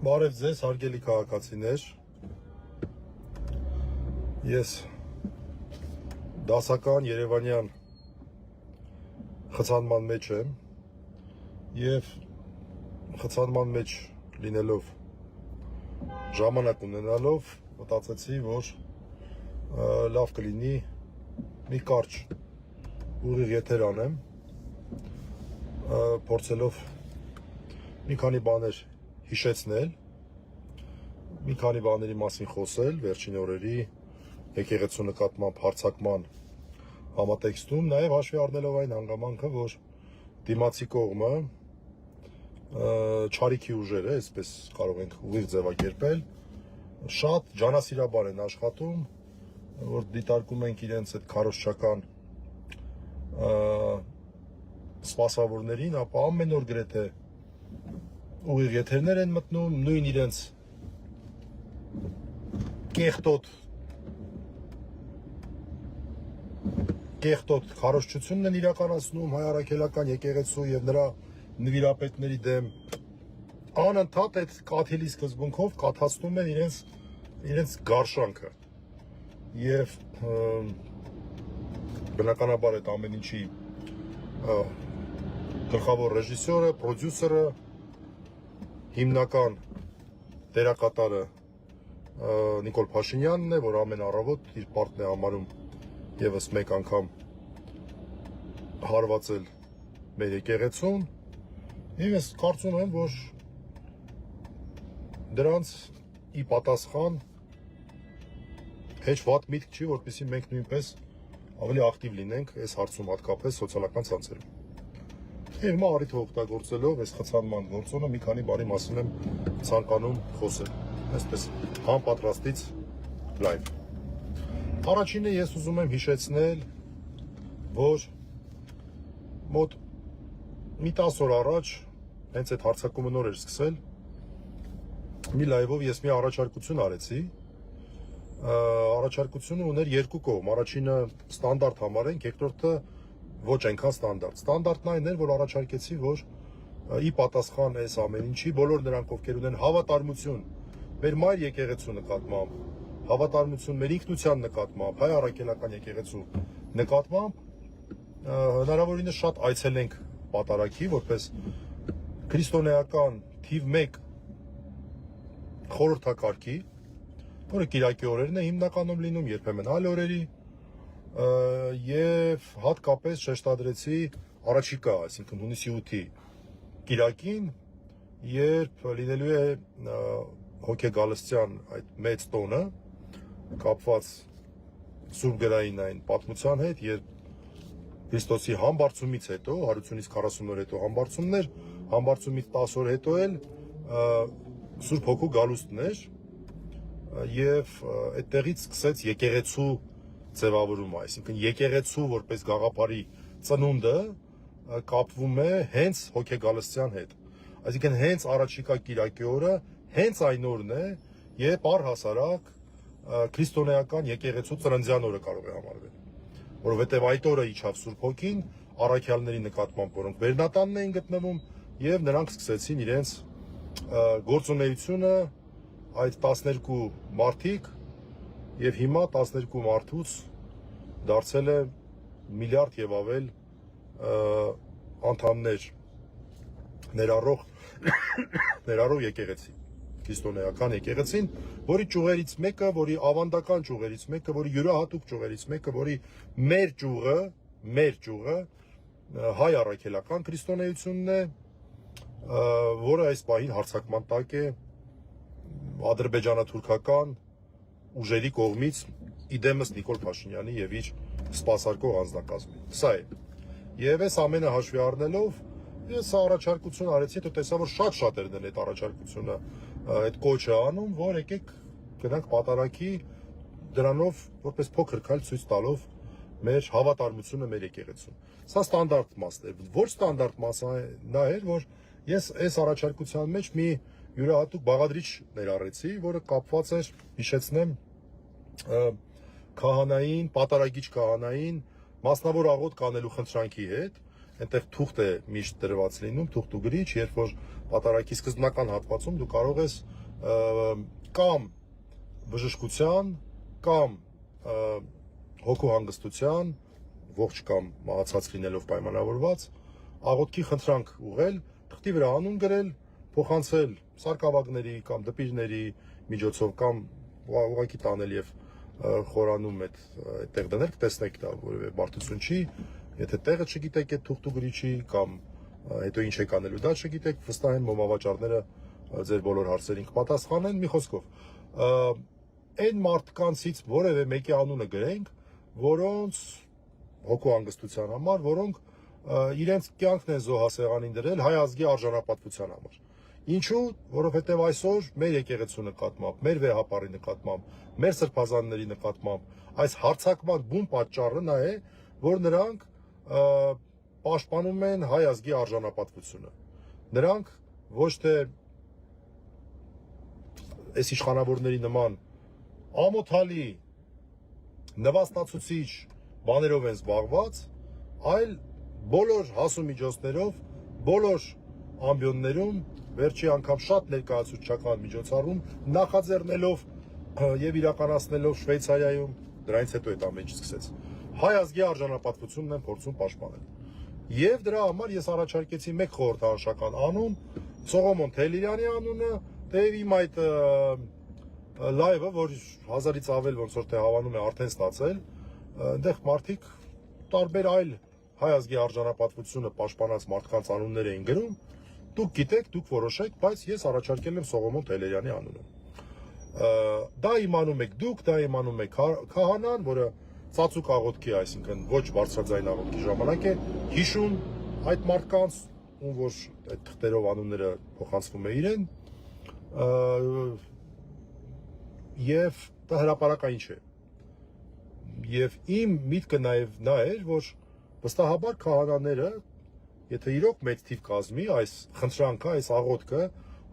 Բարև ձեզ, հարգելի քաղաքացիներ։ Ես դասական Երևանյան խցանման մեջ եմ եւ խցանման մեջ լինելով ժամանակ ունենալով մտածեցի, որ լավ կլինի մի կարճ ուղիղ եթեր անեմ, փորձելով մի քանի բաներ հիշեցնել, մի քանի բաների մասին խոսել վերջին օրերի եկեղեցու նկատմամբ հարձակման համատեքստում, նաև հաշվի առնելով այն հանգամանքը, որ դիմացի կողմը չարիքի ուժերը, այսպես կարող ենք ուղիղ ձևակերպել, շատ ջանասիրաբար են աշխատում, որ դիտարկում ենք իրենց այդ քարոզչական սպասավորներին, ապա ամեն օր գրեթե ուղիղ եթերներ են մտնում, նույն իրենց կեղտոտ քարոզչությունն են իրականացնում հայ առաքելական եկեղեցու եւ նրա նվիրապետների դեմ, անընդհատ այդ կաթիլի սկզբունքով կաթացնում են իրենց գարշանքը եւ բնականաբար այդ ամեն ինչի գլխավոր ռեժիսորը, պրոդյուսերը, հիմնական դերակատարը Նիկոլ Փաշինյանն է, որ ամեն առավոտ իր պարտն է համարում եւս մեկ անգամ հարվածել մեր եկեղեցուն, եւ ես կարծում եմ, որ դրանց ի պատասխան հեչ վատ միտք չի, որպեսզի մենք նույնպես ավելի ակտիվ լինենք այս հարցում, հատկապես սոցիալական ցանցերում։ Եվ հիմա առիթը օգտագործելով այս խցանման գործոնը մի քանի բանի մասին եմ ցանկանում խոսել, այսպես համապատրաստից լայվ։ Առաջինը ես ուզում եմ հիշեցնել, որ մոտ մի 10 օր առաջ, հենց այդ հարձակումը նոր էր սկսել, մի լայվով ես մի առաջարկություն արեցի, առաջարկությունը ուներ երկու կողմ, առաջինը ստանդարտ համարենք, երկրորդը ոչ այնքան ստանդարտ։ Ստանդարտն այն էր, որ առաջարկեցի, որ ի պատասխան այս ամեն ինչի բոլոր նրանք, ովքեր ունեն հավատարմություն մեր մայր եկեղեցու նկատմամբ, հավատարմություն մեր ինքնության նկատմամբ, հայ առաքելական եկեղեցու նկատմամբ, հնարավորինս շատ այցելենք պատարագի, որպես քրիստոնեական թիվ 1 խորհրդակարգի, որը կիրակի օրերն է հիմնականում լինում, երբեմն այլ օրերի, եւ հատկապես շեշտադրեցի առաջիկա, այսինքն հունիսի 8-ի կիրակին, երբ լինելու է հոգեգալստյան այդ մեծ տոնը կապված սուրբ գրային այն պատմության հետ, երբ Քրիստոսի համբարձումից հետո, 100-ից 40 օր հետո համբարձումներ, համբարձումից 10 օր հետո էլ Սուրբ Հոգու գալուստն էր, եւ այդտեղից սկսեց եկեղեցու ձևավորումը, այսինքն եկեղեցու որպես գաղափարի ծնունդը կապվում է հենց հոգեգալստյան հետ, այսինքն հենց առաջիկա կիրակի օրը հենց այն օրն է, երբ առհասարակ քրիստոնեական եկեղեցու ծննդյան օրը կարող է համարվել, որովհետև այդ օրը իջավ Սուրբ Հոգին առաքյալների նկատմամբ, որոնք վերնատանն էին գտնվում, եւ նրանք սկսեցին իրենց գործունեությունը այդ 12 մարդիկ, եւ հիմա 12 մարդուց դարձել է միլիարդ եւ ավել անդամներ ներառող եկեղեցի, քրիստոնեական եկեղեցին, որի ճյուղերից մեկը, որի ավանդական ճյուղերից մեկը, որի յուրահատուկ ճյուղերից մեկը, որի մեր ճյուղը հայ առաքելական քրիստոնեությունն է, որը այս պահին հարձակման տակ է ադրբեջանա-թուրքական ուժերի կողմից, իդեմս Նիկոլ Փաշինյանի եւ իր սպասարկող անձնակազմի։ Սա է։ Եվ այս ամենը հաշվի առնելով ես առաջարկություն արեցի, հետո տեսա, որ շատ-շատերն են այդ առաջարկությունը, այդ կոչը անում, որ եկեք գնանք պատարագի դրանով որպես փոքր քայլ ցույց տալով մեր հավատարմությունը մեր եկեղեցուն։ Սա ստանդարտ մասն էր։ Ոչ ստանդարտ մասը նա էր, որ ես այս առաջարկության մեջ մի յուրահատուկ բաղադրիչ ներառեցի, որը կապված էր, հիշեցնեմ, քահանային, պատարագիչ քահանային մասնավոր աղոտ կանելու խնդրանքի հետ, այնտեղ թուղթ է միշտ դրված լինում, թուղթ ու գրիչ, երբ որ պատարագի սկզբնական հատվածում դու կարող ես կամ բժշկության, կամ հոգու հանգստության, ողջ կամ մահացած լինելով պայմանավորված, աղոթքի խնդրանք ուղղել, թղթի վրա անուն գրել, փոխանցել սարքավազքների կամ դպիրների միջոցով կամ ուղղակի տանել եւ խորանում այդտեղ դնել, կտեսնեք դա որևէ բարդություն չի, եթե տեղը չգիտեք այդ թուղթու գրիչի կամ հետո ինչ եք անելու դա չգիտեք, վստահ եմ մոմավաճառները ձեր բոլոր հարցերին կպատասխանեն, մի խոսքով այն մարդկանցից որևէ մեկի անունը գրենք, որոնց հոգու հանգստության համար, որոնք իրենց կյանքն են զոհասեղանին դրել հայ ազգի արժանապատվության համար։ Ինչու, որովհետև այսօր մեր եկեղեցու նկատմամբ, մեր վեհապարի նկատմամբ, մեր սրբազանների նկատմամբ այս հարձակման բուն պատճառը նա է, որ նրանք պաշտպանում են հայ ազգի արժանապատվությունը։ Նրանք ոչ թե այս իշխանավորների նման ամոթալի նվաստացուցիչ բաներով են զբաղված, այլ բոլոր հասումիջոցներով, բոլոր ամբիոններում վերջի անգամ շատ ներկայացուցչական միջոցառում նախաձեռնելով եւ իրականացնելով Շվեյցարիայում, դրանից հետո այդ ամեն ինչ սկսեց։ Հայ ազգի արժանապատվությունն են փորձում պաշտպանել։ Եվ դրա համար ես առաջարկեցի մեկ խորհրդանշական անուն, Սողոմոն Թելիրյանի անունը, դեպի իմ այդ լայվը, որ 1000-ից ավել ոնց որ թե հավանում է արդեն ստացել, այնտեղ մարդիկ տարբեր այլ հայ ազգի արժանապատվությունը պաշտպանած մարդկանց անուններ էին գրում, դուք գիտեք, դուք որոշեք, բայց ես առաջարկել եմ Սողոմոն Թելերյանի անունը։ Դա իմանում եք դուք, դա իմանում է քահանան, որը ծածուկ աղոթքի, այսինքն ոչ բարձրաձայն աղոթքի ժամանակ է հիշում այդ մարդկանց, ում որ այդ թղթերով անունները փոխանցվում է իրեն, եւ դա հրապարակային չէ։ Եվ իմ միտքը նաեւ նա էր, որ վստահաբար քահանաները, եթե իրոք մեծ թիվ կազմի այս խնդրանքը, այս աղոթքը,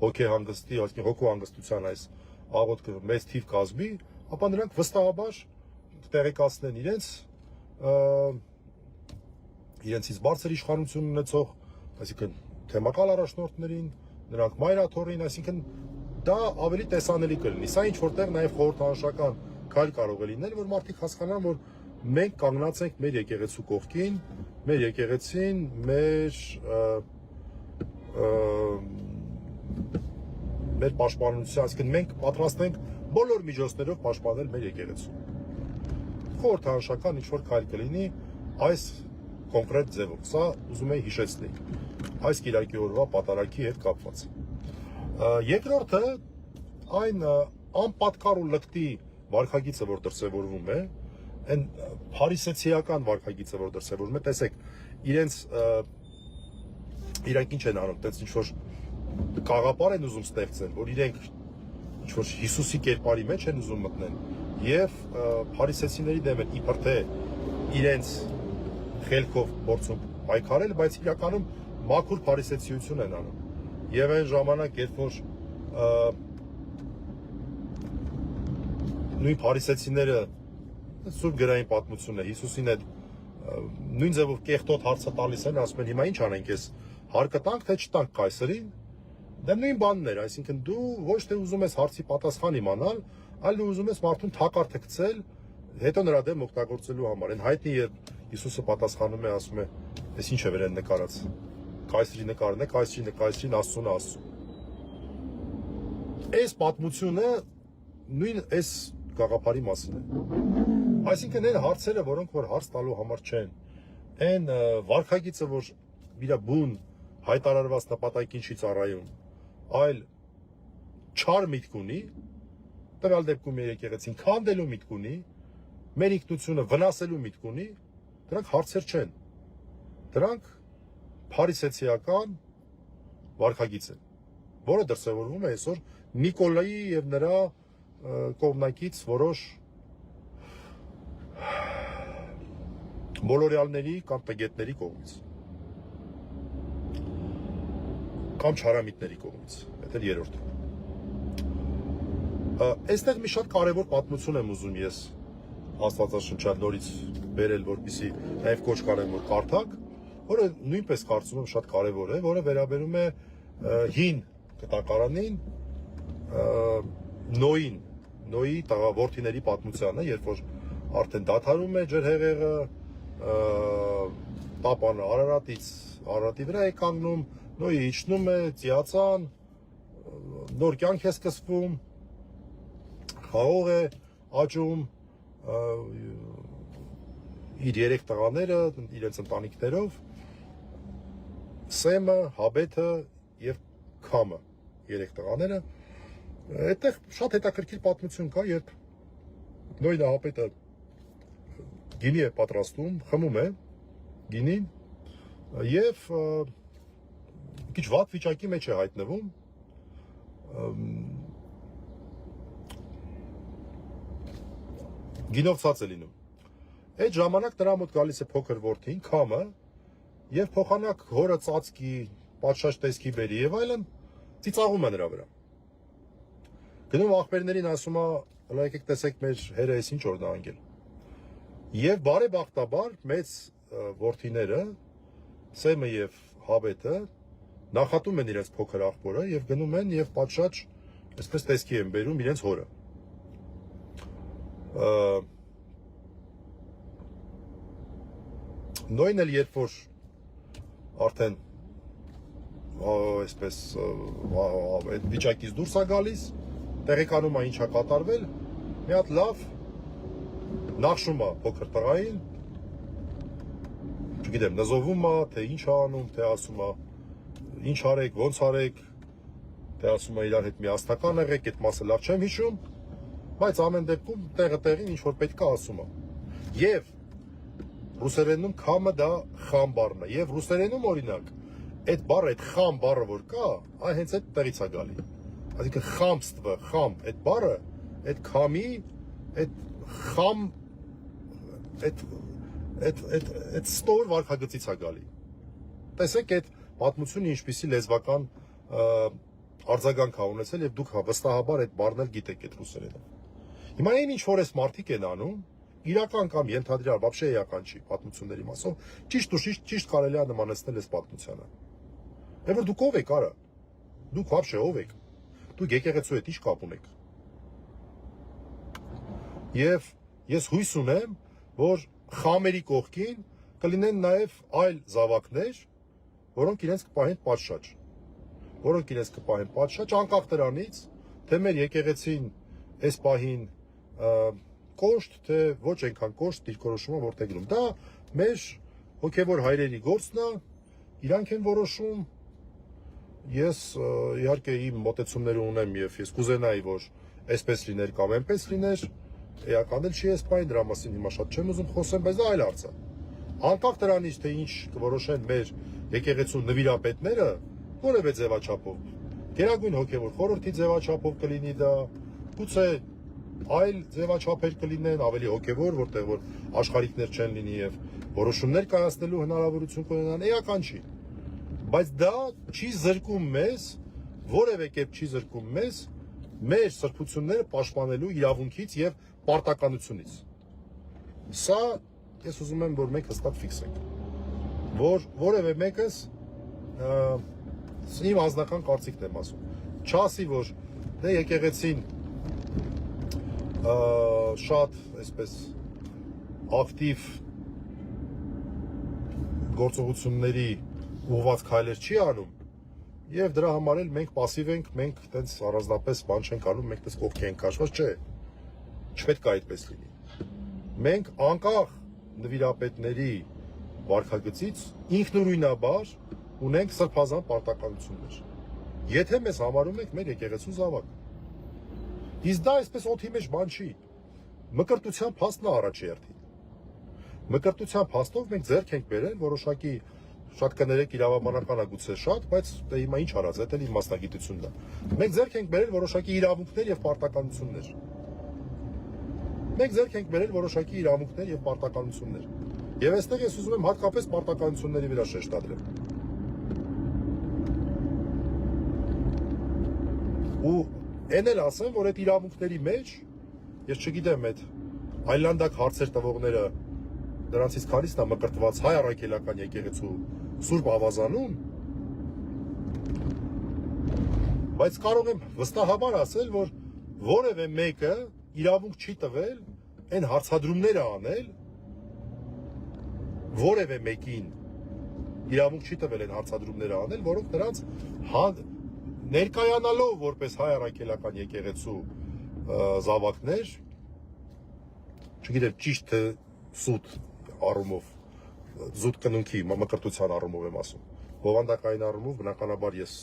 հոգեհանգստի, այսինքն հոգու հանգստության այս աղոթքը մեծ թիվ կազմի, ապա նրանք վստահաբար տեղեկացնեն իրենցից բարձր իշխանություն ունեցող, այսինքն թեմակալ առաջնորդներին, նրանք մայրաթորին, այսինքն դա ավելի տեսանելի կլինի։ Սա ինչ որտեղ նաև խորհրդանշական քայլ կարող է լինել, որ մարդիկ հասկանան, որ մենք կանգնած ենք մեր եկեղեցու կողքին, մեր եկեղեցին, մեր պաշտպանության, այսինքն մենք պատրաստ ենք բոլոր միջոցներով պաշտպանել մեր եկեղեցուն։ Խորհրդանշական ինչ-որ քայլ կլինի այս կոնկրետ ձևով։ Սա ուզում եի հիշեցնել այս կիրակի օրվա պատարագի հետ կապված։ Երկրորդը այն անպատկառ ու լկտի վարքագիծը, որ դրսևորվում է, այն փարիսեցիական վարքագիծը, որ դրսևորվում է, տեսեք, իրենք ինչ են անում, տենց ինչ-որ կաղապար են ուզում ստեղծեն, որ իրենք ինչ-որ Հիսուսի կերպարի մեջ են ուզում մտնել եւ փարիսեցիների դեմ են իբր թե իրենց խելքով փորձում պայքարել, բայց իրականում մաքուր փարիսեցիություն են անում։ Եվ այն ժամանակ, երբ որ նույն փարիսեցիները սուրբ գրային պատմությունը Հիսուսին այդ նույն ձևով կեղտոտ հարցը տալիս են, ասում են հիմա ինչ անենք, ես հարկը տանք թե չտանք կայսրին, դա նույն բանն էր, այսինքն դու ոչ թե ուզում ես հարցի պատասխան իմանալ, այլ դու ուզում ես մարդուն թակարդ գցել, հետո նրա դեմ օգտագործելու համար։ Այն հայտնի երբ Հիսուսը պատասխանում է, ասում է, «Էս ինչ է վերեն նկարած»։ Կայսրի նկարն է, կայսրին Աստծուն է Աստծուն։ Այս պատմությունը նույն այս գաղափարի մասին է։ Այսինքն այն հարցերը, որոնք որ հարց տալու համար չեն, այն վարքագիծը, որ իր բուն հայտարարված նպատակին չի ծառայում, այլ չար միտք ունի, տվյալ դեպքում մեր եկեղեցին քանդելու միտք ունի, մեր ինքնությունը վնասելու միտք ունի, դրանք հարցեր չեն։ Դրանք փարիսեցիական վարքագիծ են, որը դրսևորվում է այսօր Նիկոլայի եւ նրա կողմնակից որոշ բոլորյալների կամ տգետների կողմից կամ չարամիտների կողմից, դա էլ երրորդը։ Այստեղ մի շատ կարևոր պատմություն եմ ուզում ես Աստվածաշնչյան նորից բերել, որպեսզի նաև կոչ կարեմ որ կարդակ, որը նույնպես կարծում եմ շատ կարևոր է, որը վերաբերում է հին կտակարանին, Նոյի որդիների պատմությանը, երբ որ արդեն դադարում է ջրհեղեղը, տապանը Արարատի վրա է կանգնում, Նոյի իջնում է, ծիածան, նոր կյանք է սկսվում, խաղող է աճում, իր 3 տղաները, իրենց ընտանիքներով, Սեմը, Հաբեթը և Քամը, 3 տղաները, այդտեղ շատ հետաքրքիր պատմություն կա, երբ Նոյն Հաբեթը գինի է պատրաստում, խմում է գինին և քիչ վատ վիճակի մեջ է հայտնվում, գինով ցած է լինում։ Այդ ժամանակ նրա մոտ գալիս է փոքր որդին, Քամը, եւ փոխանակ հորը ծածկի, պատշաճ տեսքի բերի եւ այլն, ծիծաղում է նրա վրա։ Գնում աղբերներին ասում է, հələ եկեք տեսեք մեր հերը էս ինչ որ դա անգել։ Եվ բարեբախտաբար մեծ որդիները, Սեմը եւ Հաբեթը, նախատում են իրենց փոքր աղբորը եւ գնում են եւ պատշաճ այսպես տեսքի են բերում իրենց հորը։ Նոյն էլ երբ որ արդեն այսպես այդ վիճակից դուրս է գալիս, տեղեկանում է ինչա կատարվել, մի հատ լավ նախշում է փոքր տղային, չգիտեմ, նզովում է, թե ինչ է անում, թե ասում է ինչ արեք, ոնց արեք, թե ասում է իրար հետ միասնական եղեք, այդ մասը լավ չեմ հիշում, բայց ամեն դեպքում տեղը տեղին ինչ որ պետք է ասում է։ Եվ ռուսերենում Քամը դա խամ բառն է, եւ ռուսերենում օրինակ այդ բառը, այդ խամ բառը որ կա, այ հենց այդ տեղից է գալի։ Այսինքն խամստվը, խամ, այդ բառը, այդ քամի, այդ խամ, այդ ստոր վարքագծից է գալի։ Տեսեք այդ պատմությունը ինչպիսի լեզվական արձագանք է ունեցել եւ դուք վստահաբար այդ բառն էլ գիտեք այդ ռուսերենով։ Հիմա այն ինչ որ էս մարդիկ են անում, իրական կամ ենթադրյալ, вообще էական չի պատմությունների մասով, ճիշտ կարելի է նմանեցնել այս պատմությանը։ Եվ որ դուք ով եք, արա։ Դուք вообще ով եք։ Դուք եկեղեցու հետ ինչ կապ ունեք։ Եվ ես հույս ունեմ, որ խամերի կողքին կլինեն նաև այլ զավակներ, որոնք իրենց կպահեն պատշաճ, անկախ դրանից, թե մեր եկեղեցին այս պահին կոշտ, թե ոչ այնքան կոշտ դիրքորոշումը որտեղ գնում։ Դա մեր հոգևոր հայրերի գործն է, իրանք են որոշում։ Ես իհարկե իմ մոտեցումները ունեմ եւ ես կուզենայի, որ այսպես լիներ կամ այնպես լիներ, էական էլ չի այս բանը, դրա մասին հիմա շատ չեմ ուզում խոսեմ, բայց դա այլ հարց է։ Անկախ դրանից, թե ինչ կորոշեն մեր եկեղեցու նվիրապետները, որևէ ձևաչափով, Գերագույն հոգևոր խորհրդի ձևաչափով կլինի դա, գուցե այլ ձևաչափեր կլինեն, ավելի հոգևոր, որտեղ որ աշխարհիկներ չեն լինի եւ որոշումներ կայացնելու հնարավորություն կունենան, էական չի։ Բայց դա չի զրկում մեզ, որևէ կերպ չի զրկում մեզ մեր սրբությունները պաշտպանելու իրավունքից եւ պարտականությունից։ Սա ես ուզում եմ, որ մենք հստակ ֆիքսենք, որ որևէ մեկս իմ անձնական կարծիքն եմ ասում, չասի, որ դե եկեղեցին շատ այսպես ակտիվ գործողությունների ուղղված քայլեր չի անում եւ դրա համար էլ մենք пассив ենք, մենք այտենց առանձնապես բան չենք անում, մենք այդպես կողքի ենք քաշված, չէ։ Չպետք է այդպես լինի։ Մենք անկախ նվիրապետների վարքագծից ինքնուրույնաբար ունենք սրբազան պարտականություններ։ Եթե մեզ համարում եք մեր եկեղեցու զավակ։ Իսկ դա այսպես օդի մեջ բան չի։ Մկրտության փաստն է առաջերտին։ Մկրտության փաստով մենք ձեռք ենք բերել որոշակի շատ կներեք իրավաբանական է գուցե շատ, բայց դե հիմա ինչ արած, դա էլ իմ մասնագիտությունն է։ Մենք ձեռք ենք բերել որոշակի իրավունքներ եւ պարտականություններ։ Մենք ձեռք ենք բերել որոշակի իրավունքներ եւ պարտականություններ։ Եվ այստեղ ես ուզում եմ հատկապես պարտականությունների վրա շեշտադրել։ Ու այն էլ ասեմ, որ այդ իրավունքների մեջ, ես չգիտեմ, այդ այլանդակ հարցեր տվողները դրանցից քանիսն է մկրտված հայ առաքելական եկեղեցու Սուրբ Ավազանում, Բայց կարող եմ վստահաբար ասել, որ որևէ մեկը իրավունք չի տվել այն հարցադրումները անել, որևէ մեկին իրավունք չի տվել այն հարցադրումները անել, որոնք նրանց ներկայանալով որպես հայ առաքելական եկեղեցու զավակներ, չգիտեմ ճիշտ թե սուտ առումով, զուտ կնունքի մկրտության առումով եմ ասում, բովանդակային առումով բնականաբար ես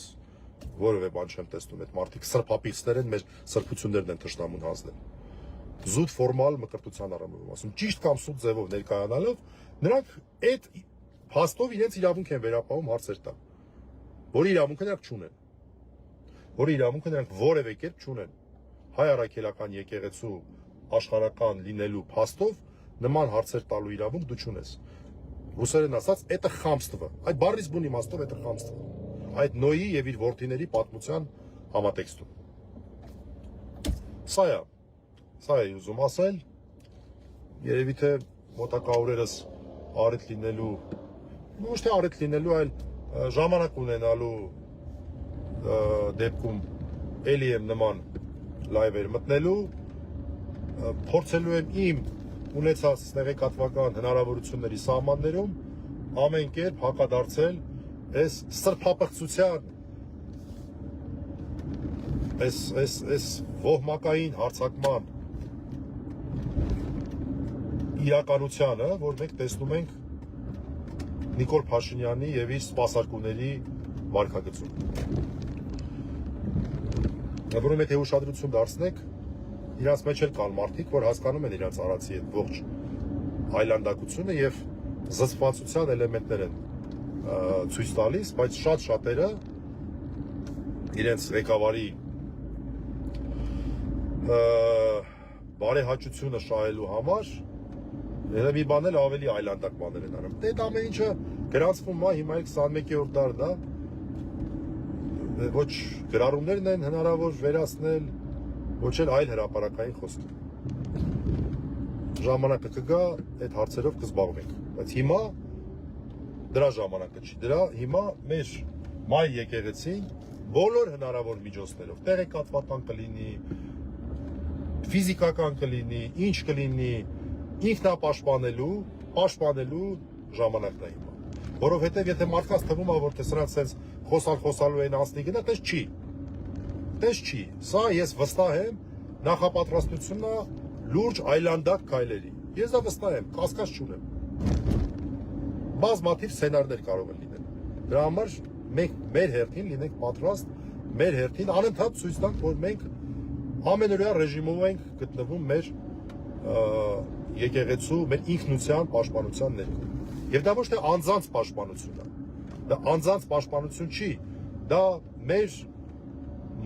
որևէ բան չեմ տեսնում, այդ մարդիկ սրբապիցներ են, մեր սրբություններն են թշնամուն հանձնել, զուտ ֆորմալ մկրտության առումով եմ ասում, ճիշտ կամ սուտ ձևով ներկայանալով, նրանք այդ փաստով իրենց իրավունք են վերապահում հարցեր տալ, որի իրավունքը նրանք չունեն, որի իրավունքը նրանք որևէ կերպ չունեն, հայ առաքելական եկեղեցու աշխարհական լինելու փաստով նման հարցեր տալու իրավունք դու չունես, ռուսերեն ասած, это хамство, այդ բառից բուն իմաստով это хамство, այդ Նոյի եւ իր որդիների պատմության համատեքստում, սա է ուզում ասել, երևի թե մոտակա օրերս առիթ լինելու, ոչ թե առիթ լինելու, այլ ժամանակ ունենալու դեպքում էլի եմ նման լայվեր մտնելու, փորձելու եմ իմ ունեցած տեղեկատվական հնարավորությունների սահմաններում ամեն կերպ հակադարձել այս սրբապղծության, այս ոհմակային հարձակման իրականությանը, որ մենք տեսնում ենք Նիկոլ Փաշինյանի եւ իր սպասարկուների վարքագծում։ Որում եթե ուշադրություն դարձնեք, իրանց մեջ էլ կան մարդիկ, որ հասկանում են իրանց արածի այդ ողջ այլանդակությունը եւ զսպվածության էլեմենտներ են ցույց տալիս, բայց շատ-շատերը իրենց ղեկավարի բարեհաճությունը շահելու համար մի բան էլ ավելի այլանդակ բաներ են անում։ Դե ամեն ինչը գրանցվում է հիմա 21-րդ դարն է, ոչ գրառումներն են հնարավոր վերացնել, ոչ էլ այլ հրապարակային խոսք։ Ժամանակը կգա, այդ հարցերով կզբաղվենք, բայց հիմա դրա ժամանակը չի, դրա հիմա մեր մայր եկեղեցին բոլոր հնարավոր միջոցներով, տեղեկատվական կլինի, ֆիզիկական կլինի, ինչ կլինի, ինքնապաշտպանելու ժամանակն է հիմա, որովհետև եթե մարդկանց թվում է, որ թե սրանց sense խոսալու են անցնի գնա, տես չի, սա ես վստահ եմ նախապատրաստությունն է լուրջ այլանդակ քայլերի, ես դա վստահ եմ, կասկած չունեմ, բազմաթիվ սցենարներ կարող են լինել, դրա համար մենք մեր հերթին լինենք պատրաստ, մեր հերթին անընդհատ ցույց տանք, որ մենք ամենօրյա ռեժիմով ենք գտնվում մեր եկեղեցու, մեր ինքնության պաշտպանության ներքո։ Եվ դա ոչ թե անձանց պաշտպանություն է, դա անձանց պաշտպանություն չի, դա մեր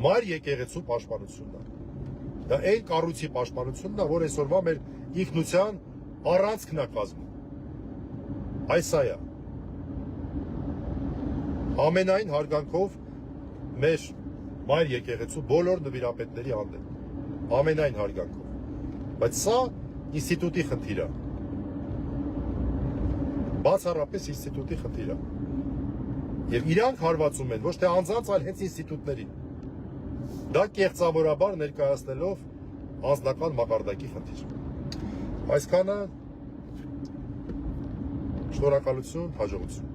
մայր եկեղեցու պաշտպանությունն է, դա այն կառույցի պաշտպանությունն է, որ այսօրվա մեր ինքնության առանցքն է կազմում, այս սա է, ամենայն հարգանքով մեր մայր եկեղեցու բոլոր նվիրապետների հանդեպ, ամենայն հարգանքով, բայց սա ինստիտուտի խնդիր է, բացառապես ինստիտուտի խնդիր է, եւ իրանք հարվածում են ոչ թե անձանց, այլ հենց ինստիտուտներին, դա կեղծավորաբար ներկայացնելով անձնական մակարդակի խնդիր, այսքանը, շնորհակալություն, հաջողություն։